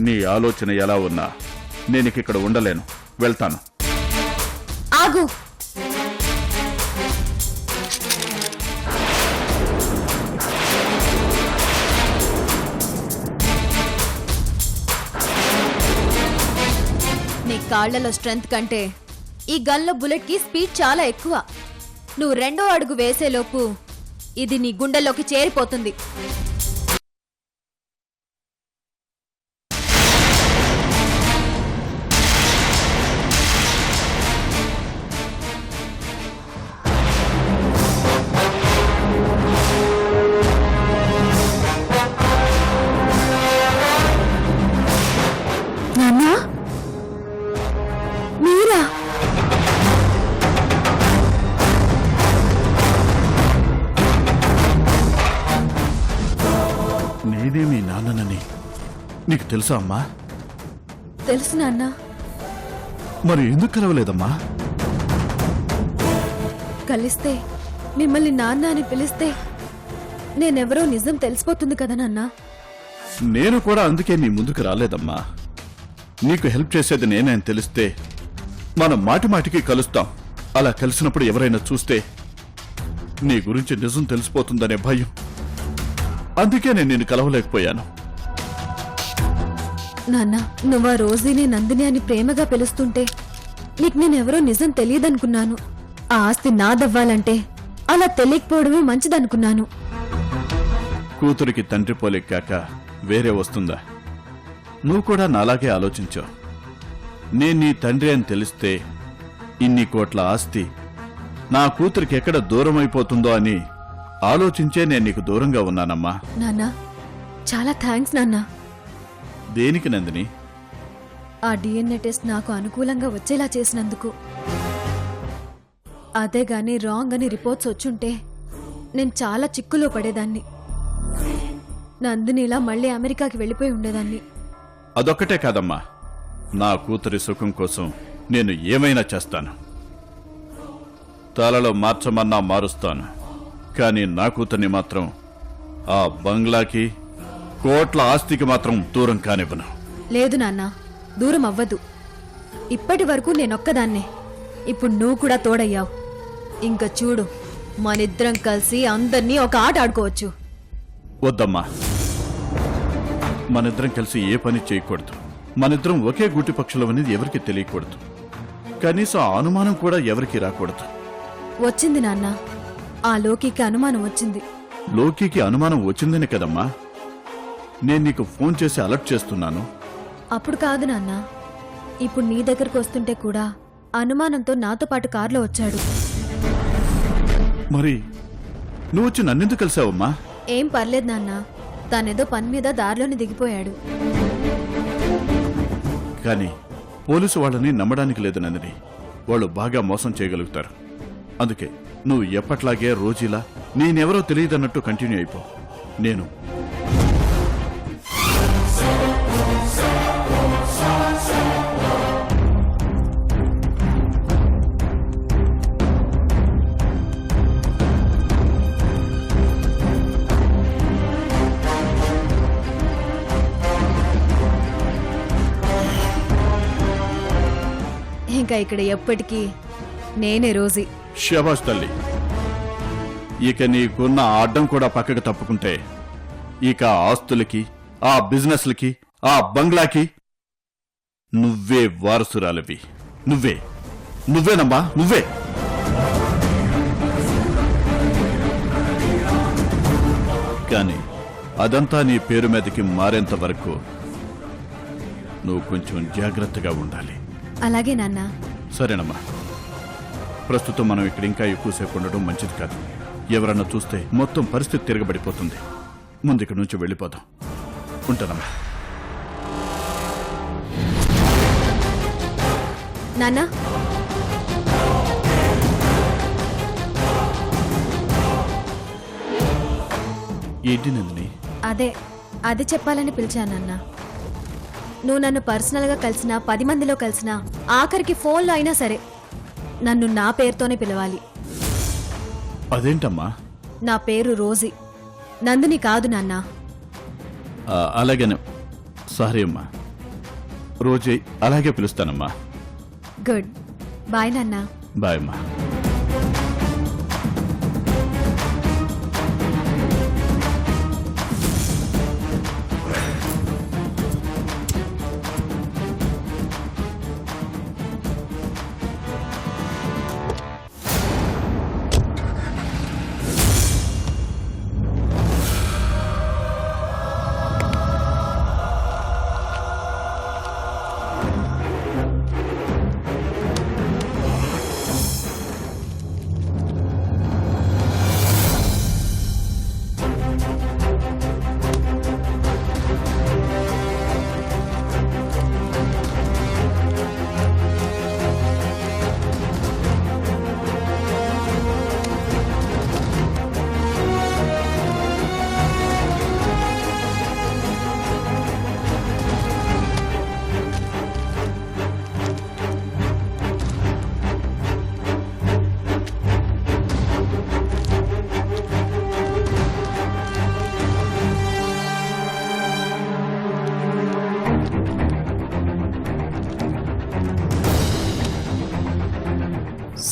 నీ ఆలోచన ఎలా ఉన్నా నేనిక్కడ ఉండలేను, వెళ్తాను. ఆగు. నీ కాళ్లలో స్ట్రెంగ్త్ కంటే ఈ గన్లో బుల్లెట్ కి స్పీడ్ చాలా ఎక్కువ. నువ్వు రెండో అడుగు వేసేలోపు ఇది నీ గుండెల్లోకి చేరిపోతుంది. నాన్నా, మీరా? నేనే మీ నాన్ననని నీకు తెలుసా అమ్మా? తెలుసు నాన్నా. మరి ఎందుకు కలవలేదమ్మా? కలిస్తే మిమ్మల్ని నాన్న అని పిలిస్తే నేనెవరో నిజం తెలిసిపోతుంది కదా నాన్నా. నేను కూడా అందుకే నీ ముందుకు రాలేదమ్మా. నీకు హెల్ప్ చేసేది నేనే అని తెలిస్తే మనం మాటి మాటికి కలుస్తాం. అలా కలిసినప్పుడు ఎవరైనా చూస్తే నీ గురించి నిజం తెలిసిపోతుందనే భయం. అందుకే నేను నిన్ను కలవలేకపోయాను. నాన్న, నువ్వు ఆ రోజీనే నందిని అని ప్రేమగా పిలుస్తుంటే నీకు నేనెవరో నిజం తెలియదనుకున్నాను. ఆ ఆస్తి నాదవ్వాలంటే అలా తెలియకపోవడమే మంచిదనుకున్నాను. కూతురికి తండ్రి పోలెక్కాక వేరే వస్తుందా? నువ్వు కూడా నాలాగే ఆలోచించావు. నేను నీ తండ్రి అని తెలిస్తే ఇన్ని కోట్ల ఆస్తి నా కూతురికి ఎక్కడ దూరం అయిపోతుందో అని ఆలోచించే నేను నీకు దూరంగా ఉన్నానమ్మా. నాన్నా, చాలా థ్యాంక్స్ నాన్నా. దేనికి నందిని? ఆ డిఎన్ఏ టెస్ట్ నాకు అనుకూలంగా వచ్చేలా చేసినందుకు. అదే గాని రాంగ్ అని రిపోర్ట్స్ వచ్చుంటే నేను చాలా చిక్కులో పడేదాన్ని. నందినిలా మళ్ళీ అమెరికాకి వెళ్ళిపోయి ఉండేదాన్ని. అదొక్కటే కాదమ్మా, నా కూతురి సుఖం కోసం నేను ఏమైనా చేస్తాను. తలలో మార్చమన్నా మారుస్తాను. కానీ నా కూతుర్ని మాత్రం ఆ బంగ్లాకి, కోట్ల ఆస్తికి మాత్రం దూరం కానివ్వను. లేదు నాన్న, దూరం అవ్వదు. ఇప్పటి వరకు నేనొక్కదాన్నే, ఇప్పుడు నువ్వు కూడా తోడయ్యావు. ఇంకా చూడు, మనిద్దరం కలిసి అందర్నీ ఒక ఆట ఆడుకోవచ్చు. వద్దమ్మా, మనిద్దరం కలిసి ఏ పని చేయకూడదు. మనిద్దరం ఒకే గూటి పక్షులమనేది ఎవరికి తెలియకూడదు. కనీసం ఆ అనుమానం కూడా ఎవరికి రాకూడదు. వచ్చింది నాన్న, ఆ లోకికి అనుమానం వచ్చింది. లోకికి అనుమానం వచ్చిందనే కదమ్మా నేను నీకు ఫోన్ చేసి అలర్ట్ చేస్తున్నాను. అప్పుడు కాదు నాన్న, ఇప్పుడు నీ దగ్గరకు వస్తుంటే కూడా అనుమానంతో నాతో పాటు కారులో వచ్చాడు. మరి నువ్వు వచ్చి నన్నెందుకు కలిసావమ్మా? ఏం పర్లేదు నాన్న, తనేదో పని మీద దారిలోని దిగిపోయాడు. కానీ పోలీసు వాళ్ళని నమ్మడానికి లేదు నందిని. వాళ్ళు బాగా మోసం చేయగలుగుతారు. అందుకే నువ్వు ఎప్పట్లాగే రోజీలా నేనెవరో తెలియదన్నట్టు కంటిన్యూ అయిపో. నేను ఇంకా ఇక్కడ ఎప్పటికీ నేనే రోజీ. శబాష్ తల్లి. ఇక నీకున్న ఆ అడ్డం కూడా పక్కకు తప్పుకుంటే ఇక ఆస్తులకి, ఆ బిజినెస్లకి, ఆ బంగ్లాకి నువ్వే వారసురాలివి. నువ్వేనమ్మా, నువ్వే. కానీ అదంతా నీ పేరు మీదకి మారేంత వరకు నువ్వు కొంచెం జాగ్రత్తగా ఉండాలి. అలాగే నాన్న. సరేనమ్మా, ప్రస్తుతం మనం ఇక్కడ ఇంకా ఎక్కువసేపు ఉండడం మంచిది కాదు. ఎవరన్నా చూస్తే మొత్తం పరిస్థితి తిరగబడిపోతుంది. ముందు ఇక్కడి నుంచి వెళ్ళిపోదాం. ఉంటానమ్మా. నాన్న, ఏంటి నందిని? అది చెప్పాలని పిలిచానన్నా. నువ్వు నన్ను పర్సనల్గా కలిసినా, 10 మందిలో కలిసినా, ఆఖరికి ఫోన్లో అయినా సరే నన్ను నా పేరుతోనే పిలవాలి. అదేంటమ్మా? నా పేరు రోజీ, నందిని కాదు నాన్న. అలాగనే. సారీ అమ్మా. రోజే అలాగే పిలుస్తానమ్మా. గుడ్. బాయ్ నాన్న. బాయ్ అమ్మా.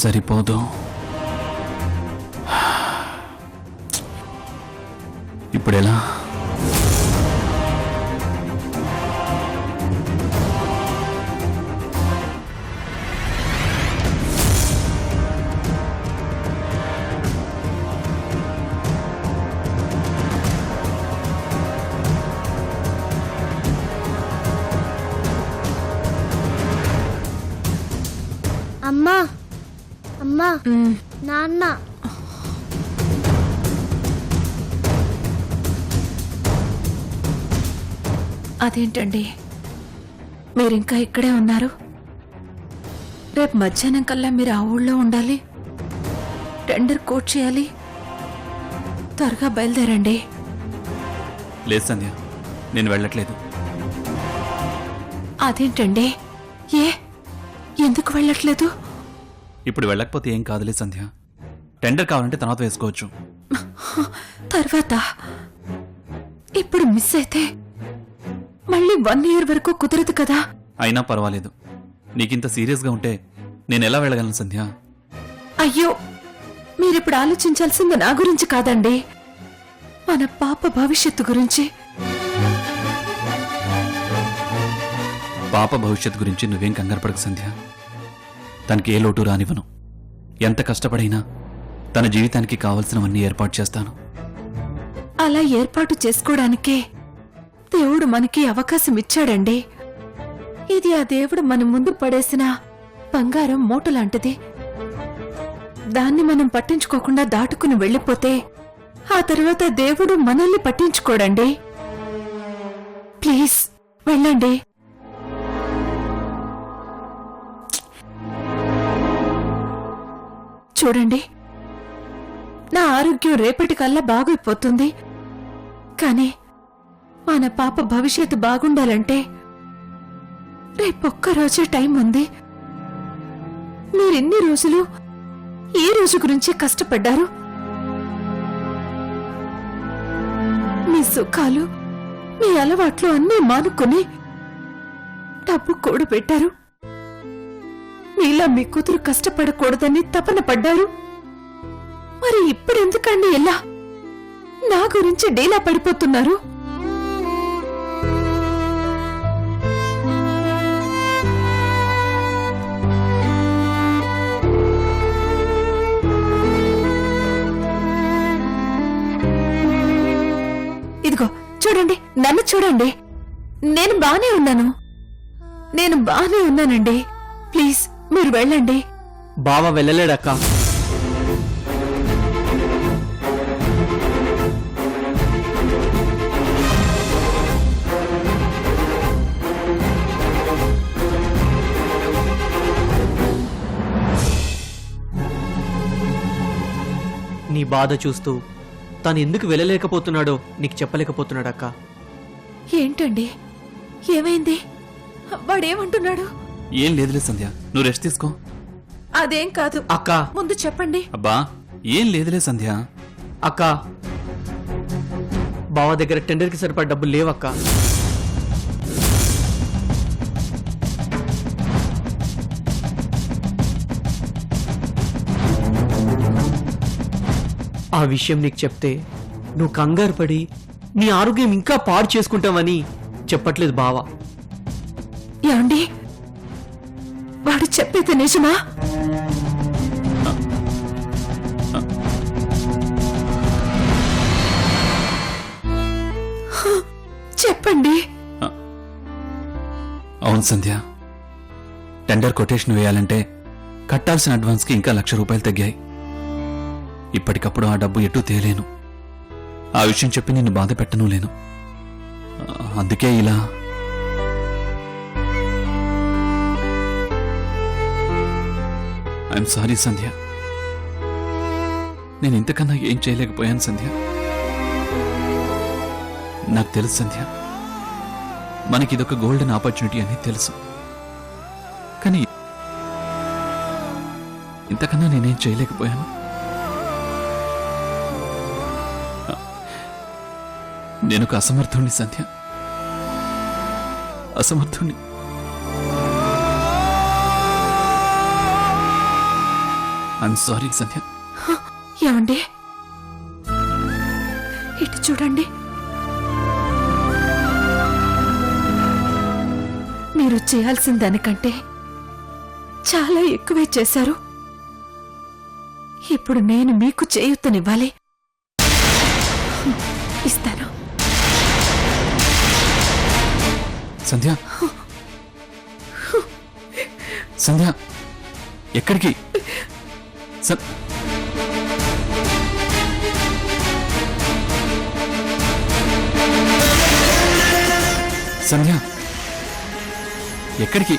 సరిపోదు. ఇప్పుడెలా? అమ్మా అమ్మా నాన్న అదేంటండి మీరింకా ఇక్కడే ఉన్నారు? రేపు మధ్యాహ్నం కల్లా మీరు ఆ ఊళ్ళో ఉండాలి. టెండర్ కోట్ చేయాలి. త్వరగా బయలుదేరండి. లేదు సంధ్య, నేను వెళ్ళట్లేదు. అదేంటండి? ఎందుకు వెళ్ళట్లేదు? ఇప్పుడు వెళ్ళకపోతే ఏం కాదులే సంధ్య. టెండర్ కావాలంటే తర్వాత వేసుకోవచ్చు. తర్వాత ఇప్పుడు మిస్ అయితే మళ్ళీ 1 year వరకు కుదరదు కదా. అయినా పర్వాలేదు. నీకింత సీరియస్గా ఉంటే నేను ఎలా వెళ్ళగలను సంధ్య? అయ్యో, మీరిప్పుడు ఆలోచించాల్సింది నా గురించి కాదండి, మన పాప భవిష్యత్తు గురించి. పాప భవిష్యత్తు గురించి నువ్వేం కంగారు పడకు సంధ్య. తనకి ఏ లోటు రానివ్వను. ఎంత కష్టపడైనా తన జీవితానికి కావలసినవన్నీ ఏర్పాటు చేస్తాను. అలా ఏర్పాటు చేసుకోవడానికే దేవుడు మనకి అవకాశం ఇచ్చాడండి. ఇది ఆ దేవుడు మన ముందు పడేసిన బంగారం మూట లాంటిది. దాన్ని మనం పట్టించుకోకుండా దాటుకుని వెళ్ళిపోతే ఆ తర్వాత దేవుడు మనల్ని పట్టించుకోడండి. ప్లీజ్ వెళ్ళండి. చూడండి, నా ఆరోగ్యం రేపటికల్లా బాగైపోతుంది. కానీ మన పాప భవిష్యత్తు బాగుండాలంటే రేపొక్క రోజే టైం ఉంది. మీరెన్ని రోజులు ఈ రోజు గురించి కష్టపడ్డారు. మీ సుఖాలు, మీ అలవాట్లు అన్నీ మానుకొని డబ్బు కూడబెట్టారు. మీలా మీ కూతురు కష్టపడకూడదని తపన పడ్డారు. మరి ఇప్పుడెందుకండి ఎలా నా గురించి డేలా పడిపోతున్నారు? ఇదిగో చూడండి, నన్ను చూడండి. నేను బానే ఉన్నానండి. ప్లీజ్ మీరు వెళ్ళండి. బావ వెళ్ళలేడక్క. నీ బాధ చూస్తూ తను ఎందుకు వెళ్ళలేకపోతున్నాడో నీకు చెప్పలేకపోతున్నాడక్క. ఏంటండి, ఏమైంది? వాడేమంటున్నాడు? ఏం లేదులే సంధ్య, నువ్వు రెస్ట్ తీసుకో. అదేం కాదు అక్క ముందు చెప్పండి. అబ్బా ఏం లేదులే సంధ్య. అక్క, బావ దగ్గర టెండర్కి సరిపడా డబ్బులు లేవక్క. ఆ విషయం నీకు చెప్తే నువ్వు కంగారు పడి నీ ఆరోగ్యం ఇంకా పాడు చేసుకుంటావని చెప్పట్లేదు బావా. ఏమండి వాడు చెప్పేది నిజమా? చెప్పండి. అవును సంధ్య, టెండర్ కొటేషన్ వేయాలంటే కట్టాల్సిన అడ్వాన్స్కి ఇంకా 1,00,000 రూపాయలు తగ్గాయి. ఇప్పటికప్పుడు ఆ డబ్బు ఎటూ తేలేను. ఆ విషయం చెప్పి నిన్ను బాధ పెట్టను లేను. అందుకే ఇలా. ఐఎమ్ సారీ సంధ్య, నేను ఇంతకన్నా ఏం చేయలేకపోయాను సంధ్య. నాకు తెలుసు సంధ్య, మనకి ఇదొక గోల్డెన్ ఆపర్చునిటీ అని తెలుసు. కానీ ఇంతకన్నా నేనేం చేయలేకపోయాను. నేను ఒక అసమర్థుణ్ణి సంధ్య, అసమర్థుణ్ణి. ఐఎమ్ సారీ సంధ్య. ఏమండి ఇటు చూడండి. మీరు చేయాల్సిన దానికంటే చాలా ఎక్కువే చేశారు. ఇప్పుడు నేను మీకు చేయూతనివ్వాలి. ఇస్తాను. సంధ్య, సంధ్య ఎక్కడికి? సంధ్య ఎక్కడికి?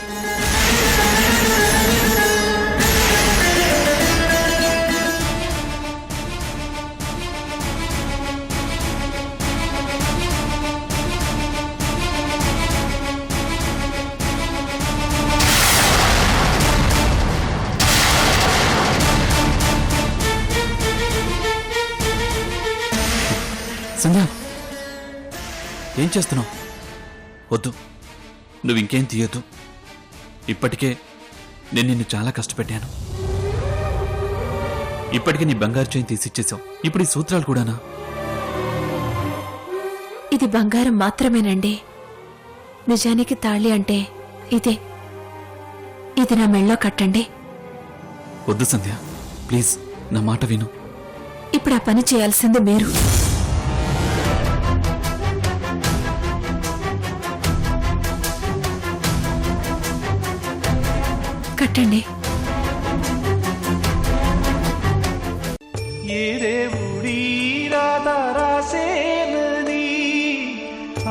సంధ్య ఏం చేస్తున్నావు? వద్దు, నువ్వు ఇంకేం తీయొద్దు. ఇప్పటికే నేను నిన్ను చాలా కష్టపెట్టాను. ఇప్పటికే నీ బంగారు చైన్ తీసిచ్చేసావు. ఇప్పుడు ఈ సూత్రాలు కూడానా? ఇది బంగారం మాత్రమేనండి. నిజానికి తాళి అంటే ఇదే. ఇది నా మెళ్ళో కట్టండి. వద్దు సంధ్య, ప్లీజ్ నా మాట విను. ఇప్పుడు ఆ పని చేయాల్సింది మీరు. కట్టండి. ఏ దేవుడి రాసేనని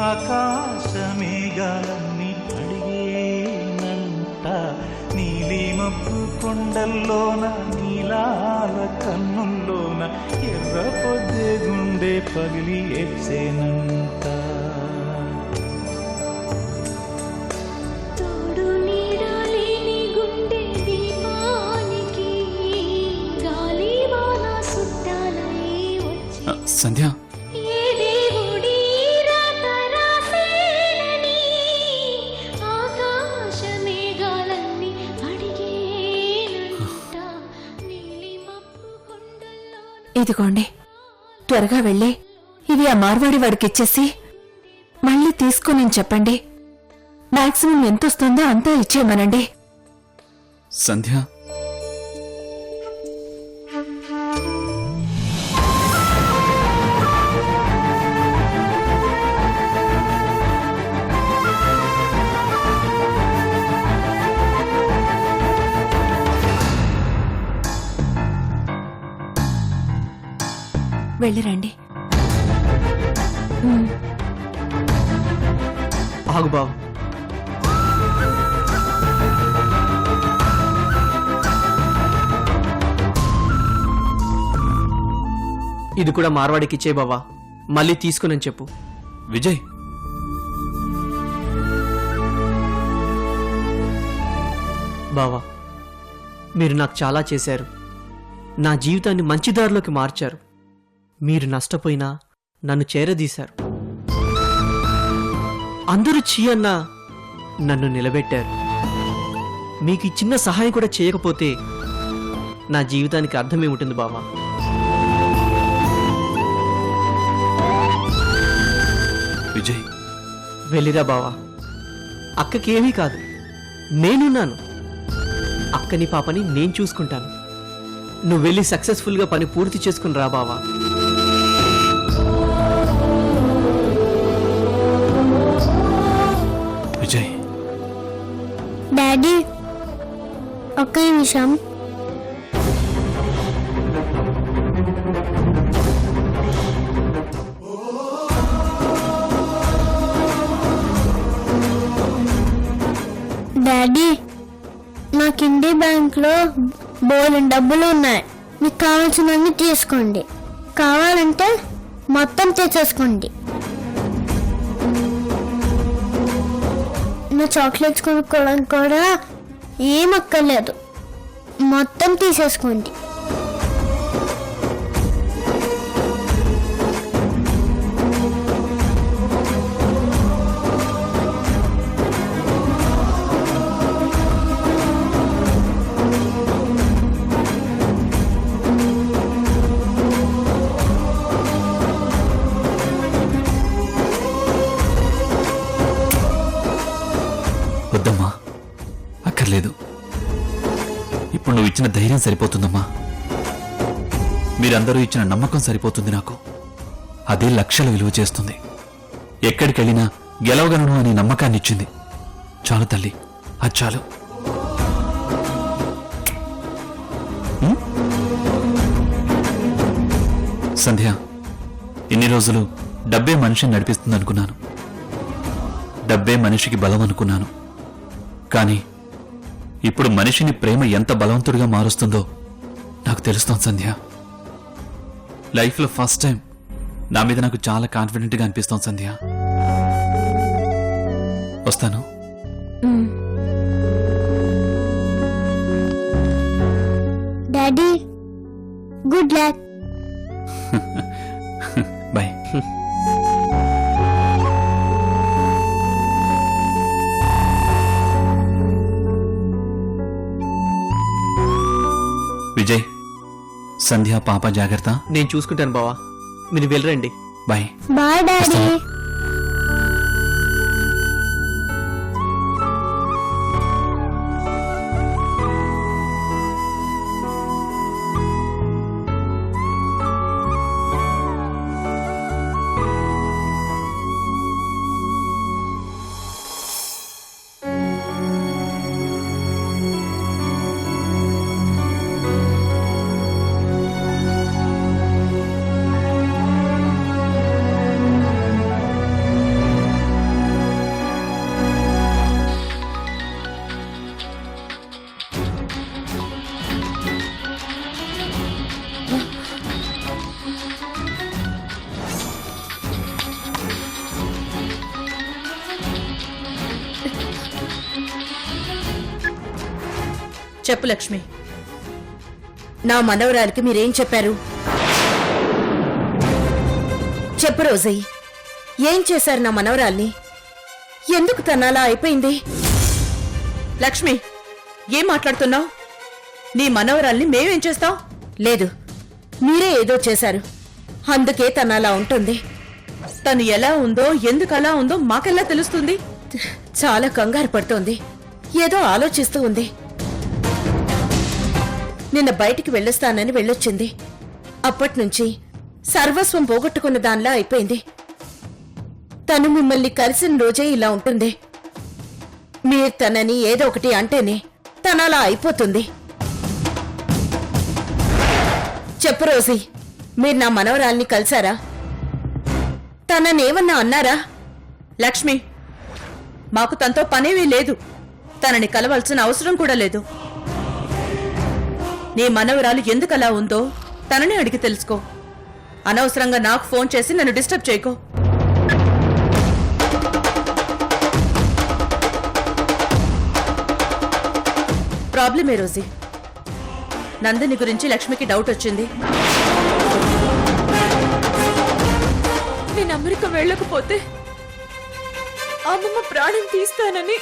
ఆకాశమేఘాలన్నీ అడిగేనంట. నీలిమబ్బు కొండల్లోన నీలాల కన్నుల్లోన ఎర్ర పొద్దే గుండె పగిలి ఎచ్చేనంట. సంధ్య ఇదిగోండి, త్వరగా వెళ్ళి ఇవి ఆ మార్వాడి వాడికి ఇచ్చేసి మళ్ళీ తీసుకుని చెప్పండి. మాక్సిమం ఎంత వస్తుందో అంతా ఇచ్చేయమనండి. సంధ్య వెళ్ళిరండి. ఆగు బావ. ఇది కూడా మార్వాడికి ఇచ్చే బావా, మళ్ళీ తీసుకుని చెప్పు. విజయ్, బావా, మీరు నాకు చాలా చేశారు. నా జీవితాన్ని మంచి దారిలోకి మార్చారు. మీరు నష్టపోయినా నన్ను చేరదీశారు. అందరూ చీయన్నా నన్ను నిలబెట్టారు. మీకు ఈ చిన్న సహాయం కూడా చేయకపోతే నా జీవితానికి అర్థమేముంటుంది బావా? విజయ్, వెళ్ళిరా బావా, అక్కకి ఏమీ కాదు, నేనున్నాను. అక్కని పాపని నేను చూసుకుంటాను. నువ్వు వెళ్ళి సక్సెస్ఫుల్గా పని పూర్తి చేసుకుని రా బావా. విజయ్, డాడీ ఒక్క నిమిషం. డాడీ నాకు ఇండి బ్యాంక్లో బోలెడు డబ్బులు ఉన్నాయి. మీకు కావాల్సినవన్నీ తీసుకోండి, కావాలంటే మొత్తం తెచ్చేసుకోండి. నా చాక్లెట్స్ కొనుక్కోవడానికి కూడా ఏం అక్కర్లేదు, మొత్తం తీసేసుకోండి. వద్దమ్మా, అక్కర్లేదు. ఇప్పుడు నువ్వు ఇచ్చిన ధైర్యం సరిపోతుందమ్మా. మీరందరూ ఇచ్చిన నమ్మకం సరిపోతుంది నాకు. అదే లక్షల విలువ చేస్తుంది. ఎక్కడికెళ్ళినా గెలవగలను అనే నమ్మకాన్ని ఇచ్చింది. చాలు తల్లి, అది చాలు. ఉం? సంధ్య, ఇన్ని రోజులు డబ్బే మనిషిని నడిపిస్తుంది అనుకున్నాను. డబ్బే మనిషికి బలం అనుకున్నాను. కానీ ఇప్పుడు మనిషిని ప్రేమ ఎంత బలవంతుడిగా మారుస్తుందో నాకు తెలుస్తోంది సంధ్య. లైఫ్లో ఫస్ట్ టైం నా మీద నాకు చాలా కాన్ఫిడెంట్గా అనిపిస్తోంది సంధ్య. వస్తాను. Daddy good luck. Bye. Vijay, Sandhya పాప జాగ్రత్త. నేను చూసుకుంటాను బావా, మీరు వెళ్ళరండి. బాయ్. Bye daddy. చెప్పు లక్ష్మి, నా మనవరాలికి మీరేం చెప్పారు? చెప్పు రోజయ్య, ఏం చేశారు నా మనవరాల్ని? ఎందుకు తనలా అయిపోయింది? లక్ష్మి, ఏం మాట్లాడుతున్నావు? నీ మనవరాల్ని మేమేం చేస్తాం? లేదు, మీరే ఏదో చేశారు, అందుకే తనలా ఉంటుంది. తను ఎలా ఉందో ఎందుకు అలా ఉందో మాకెలా తెలుస్తుంది? చాలా కంగారు పడుతోంది, ఏదో ఆలోచిస్తూ ఉంది. నిన్న బయటికి వెళ్ళొస్తానని వెళ్ళొచ్చింది. అప్పట్నుంచి సర్వస్వం పోగొట్టుకున్న దానిలా అయిపోయింది. తను మిమ్మల్ని కలిసిన రోజే ఇలా ఉంటుంది. మీరు తనని ఏదో ఒకటి అంటేనే తనలా అయిపోతుంది. చెప్పు రోజీ, మీరు నా మనవరాల్ని కలిశారా? తననేమన్నా అన్నారా? లక్ష్మి, మాకు తనతో పనేమీ లేదు, తనని కలవాల్సిన అవసరం కూడా లేదు. నీ మనవరాలు ఎందుకలా ఉందో తనని అడిగి తెలుసుకో. అనవసరంగా నాకు ఫోన్ చేసి నన్ను డిస్టర్బ్ చేయకో. ప్రాబ్లమే రోజీ, నందిని గురించి లక్ష్మికి డౌట్ వచ్చింది. నేను అమెరికా వెళ్ళకపోతే అమ్మమ్మ ప్రాణం తీస్తానని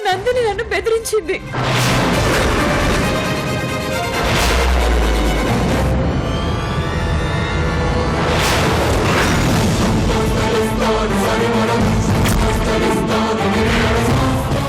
నందిని నన్ను బెదిరించింది.